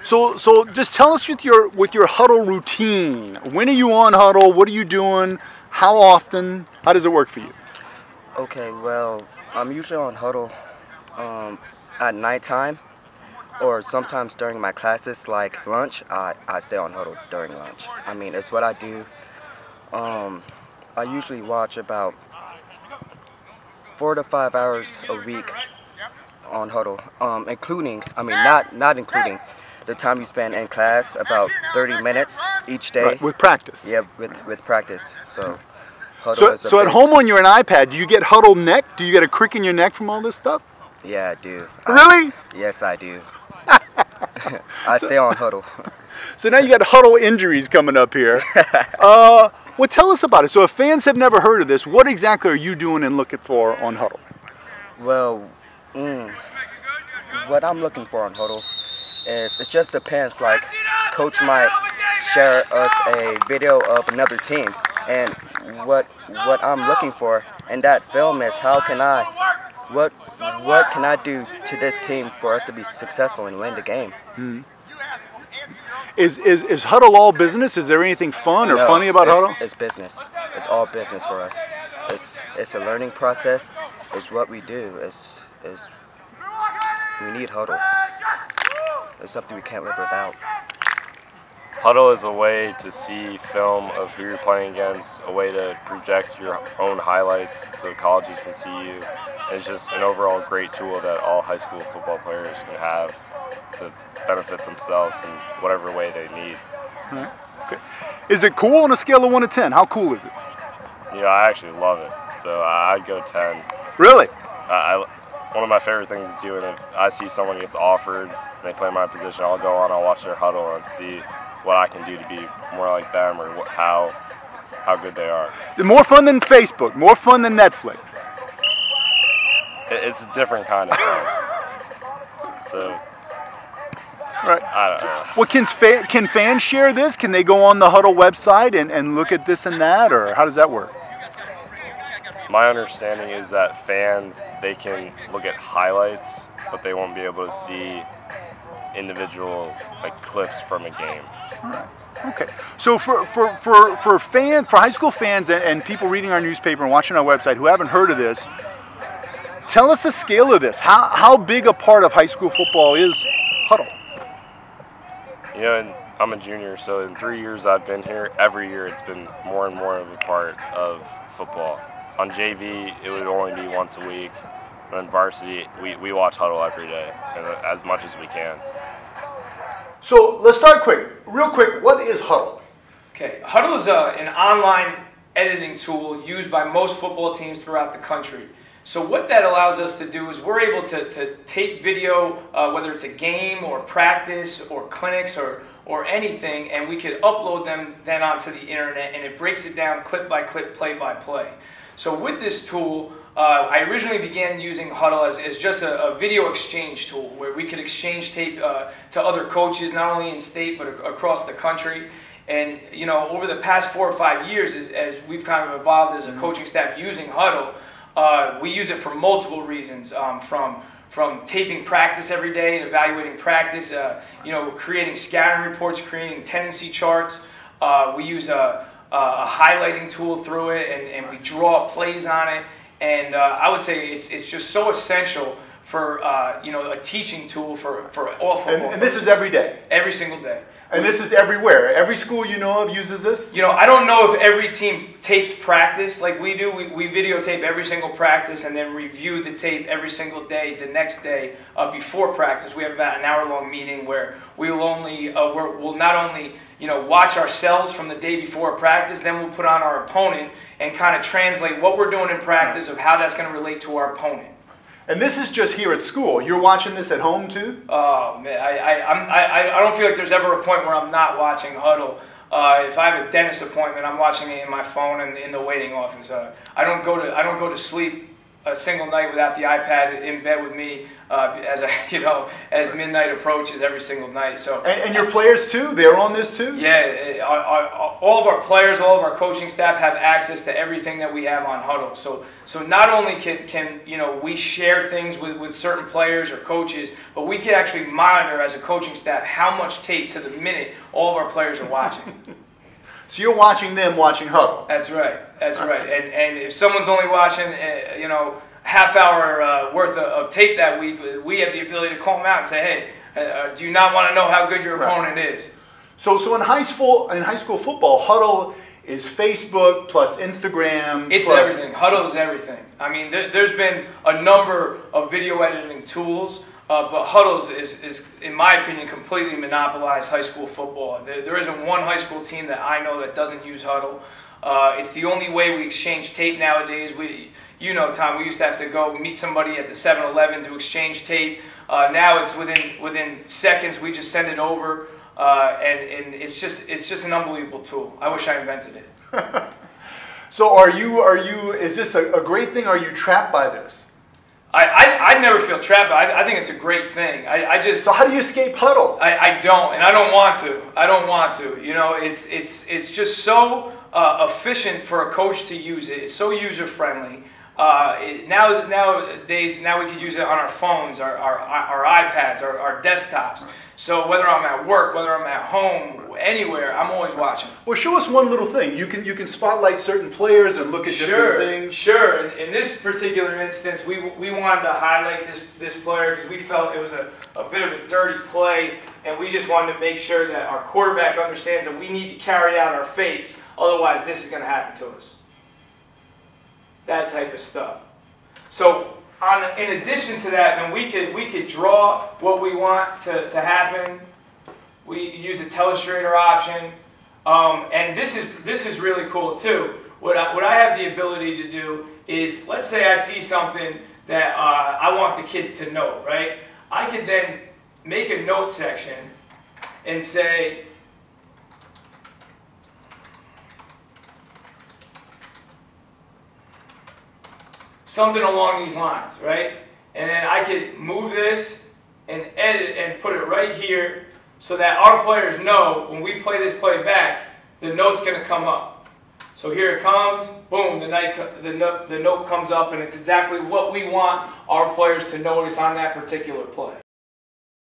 So just tell us with your Hudl routine. When are you on Hudl? What are you doing? How often? How does it work for you? Okay, well, I'm usually on Hudl at nighttime, or sometimes during my classes like lunch. I stay on Hudl during lunch. I mean, it's what I do. I usually watch about 4 to 5 hours a week on Hudl, including, I mean, not including the time you spend in class, about 30 minutes each day. Right, with practice. Yeah, with practice. So Hudl So at home on your iPad, do you get Hudl neck? Do you get a crick in your neck from all this stuff? Yeah, I do. Really? Yes, I do. I stay on Hudl. So now you got Hudl injuries coming up here. Well, tell us about it. So if fans have never heard of this, what exactly are you doing and looking for on Hudl? Well, what I'm looking for on Hudl is, it just depends. Like, coach might share us a video of another team, and what I'm looking for in that film is, how can what can I do to this team for us to be successful and win the game? Mm-hmm. Is Hudl all business? Is there anything fun or funny about Hudl? It's business. It's all business for us. It's a learning process. It's what we do. We need Hudl. It's something we can't live without. Hudl is a way to see film of who you're playing against, a way to project your own highlights so colleges can see you. And it's just an overall great tool that all high school football players can have to benefit themselves in whatever way they need. All right. Okay. Is it cool on a scale of 1 to 10? How cool is it? You know, I actually love it. So I'd go 10. Really? One of my favorite things is doing, if I see someone gets offered and they play my position, I'll go on, I'll watch their Hudl and see what I can do to be more like them, or how good they are. More fun than Facebook, more fun than Netflix. It's a different kind of fun. So, right. I don't know. Well, can fans share this? Can they go on the Hudl website and look at this and that, or how does that work? My understanding is that fans, they can look at highlights, but they won't be able to see individual clips from a game. Right. Okay. So for high school fans and people reading our newspaper and watching our website who haven't heard of this, tell us the scale of this. How big a part of high school football is Hudl? You know, and I'm a junior, so in 3 years I've been here, every year it's been more and more of a part of football. On JV, it would only be once a week. And then varsity, we watch Hudl every day, and as much as we can. So let's start real quick. What is Hudl? Okay, Hudl is an online editing tool used by most football teams throughout the country. So what that allows us to do is we're able to take video, whether it's a game or practice or clinics or anything, and we could upload them then onto the internet, and it breaks it down clip by clip, play by play. So with this tool, I originally began using Hudl as just a video exchange tool where we could exchange tape to other coaches, not only in state but across the country. And you know, over the past 4 or 5 years, as we've kind of evolved as a coaching staff using Hudl, we use it for multiple reasons, from taping practice every day and evaluating practice, you know, creating scouting reports, creating tendency charts. We use a highlighting tool through it, and we draw plays on it. And I would say it's just so essential for you know, a teaching tool for all football. And this is every day? Every single day. And this is everywhere? Every school you know of uses this? You know, I don't know if every team tapes practice like we do. We videotape every single practice and then review the tape every single day. The next day before practice, we have about an hour-long meeting where we will only we'll not only, you know, watch ourselves from the day before practice, then we'll put on our opponent and kind of translate what we're doing in practice of how that's going to relate to our opponent. And this is just here at school. You're watching this at home too? Oh man, I don't feel like there's ever a point where I'm not watching Hudl. If I have a dentist appointment, I'm watching it in my phone and in the waiting office. I don't go to sleep a single night without the iPad in bed with me as midnight approaches every single night. So and your players too, they're on this too? Yeah, all of our players, all of our coaching staff have access to everything that we have on Hudl. So not only can we share things with certain players or coaches, but we can actually monitor as a coaching staff how much tape to the minute all of our players are watching. So you're watching them watching Hudl. That's right. That's right. And if someone's only watching, half hour worth of tape that week, we have the ability to call them out and say, hey, do you not want to know how good your opponent is? So in high school football, Hudl is Facebook plus Instagram. It's plus everything. Hudl is everything. I mean, there's been a number of video editing tools. But Hudl is, in my opinion, completely monopolized high school football. There isn't one high school team that I know that doesn't use Hudl. It's the only way we exchange tape nowadays. Tom, we used to have to go meet somebody at the 7-Eleven to exchange tape. Now it's within seconds. We just send it over, and it's just an unbelievable tool. I wish I invented it. So is this a great thing? Are you trapped by this? I never feel trapped. I think it's a great thing. So how do you escape Hudl? I don't, and I don't want to. I don't want to. It's just so efficient for a coach to use it. It's so user friendly. Nowadays, we can use it on our phones, our iPads, our desktops. So whether I'm at work, whether I'm at home, anywhere, I'm always watching. Well, show us one little thing. You can spotlight certain players and look at different things. Sure. In this particular instance, we wanted to highlight this player because we felt it was a bit of a dirty play, and we just wanted to make sure that our quarterback understands that we need to carry out our fakes. Otherwise, this is going to happen to us. That type of stuff. So in addition to that, then we could draw what we want to happen. We use a telestrator option, and this is really cool too. What I have the ability to do is, let's say I see something that I want the kids to know, right? I could then make a note section and say, something along these lines, right? And then I could move this and edit and put it right here so that our players know when we play this play back, the note's going to come up. So here it comes, boom, the note comes up, and it's exactly what we want our players to notice on that particular play.